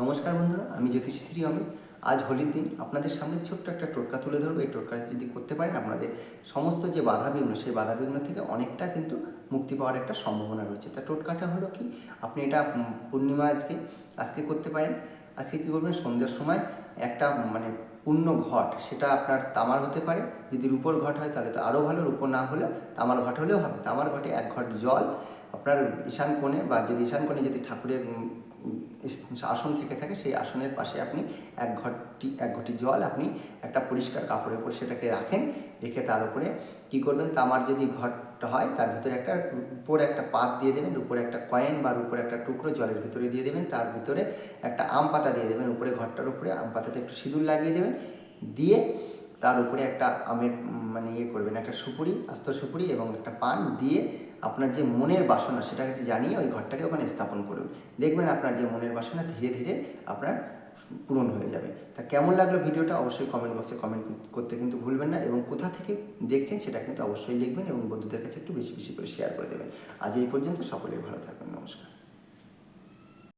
নমস্কার বন্ধুরা, আমি জ্যোতিষী অমিত। আজ হোলির দিন আপনাদের সামনে ছোট্ট একটা টোটকা তুলে ধরবো। এই টোটকা যদি করতে পারেন, আপনাদের সমস্ত যে বাধাবিঘ্ন, সেই বাধাবিঘ্ন থেকে অনেকটা কিন্তু মুক্তি পাওয়ার একটা সম্ভাবনা রয়েছে। তা টোটকাটা হলো কি, আপনি এটা পূর্ণিমা আজকে করতে পারেন। আজকে কী করবেন, সন্ধ্যের সময় একটা পূর্ণ ঘট, সেটা আপনার তামার হতে পারে। যদি রূপোর ঘট হয় তাহলে তো আরও ভালো, রূপো না হলেও তামার ঘট হলেও হবে। তামার ঘটে 1 ঘট জল আপনার ঈশান কোণে, বা যদি ঈশান কোণে যদি ঠাকুরের আসন থেকে থাকে, সেই আসনের পাশে আপনি 1 ঘটি জল আপনি একটা পরিষ্কার কাপড়ের উপর সেটাকে রাখেন। রেখে তার উপরে কী করবেন, তামার যদি ঘটটা হয় তার ভিতরে উপরে একটা পাত দিয়ে দেবেন, উপরে একটা কয়েন বা উপরে একটা টুকরো জলের ভিতরে দিয়ে দেবেন। তার ভিতরে একটা আম পাতা দিয়ে দেবেন, উপরে ঘরটার উপরে আম পাতাতে একটু সিঁদুর লাগিয়ে দেবেন। দিয়ে তার উপরে একটা আমের করবেন, একটা সুপুরি, আস্ত সুপুরি এবং একটা পান দিয়ে আপনার যে মনের বাসনা সেটাকে জানিয়ে ওই ঘরটাকে ওখানে স্থাপন করুন। দেখবেন আপনার যে মনের বাসনা ধীরে ধীরে আপনার পূরণ হয়ে যাবে। তা কেমন লাগলো ভিডিওটা অবশ্যই কমেন্ট বক্সে কমেন্ট করতে কিন্তু ভুলবেন না, এবং কোথা থেকে দেখছেন সেটা কিন্তু অবশ্যই লিখবেন, এবং বন্ধুদের কাছে একটু বেশি বেশি করে শেয়ার করে দেবেন। আজ এই পর্যন্ত, সকলেই ভালো থাকবেন। নমস্কার।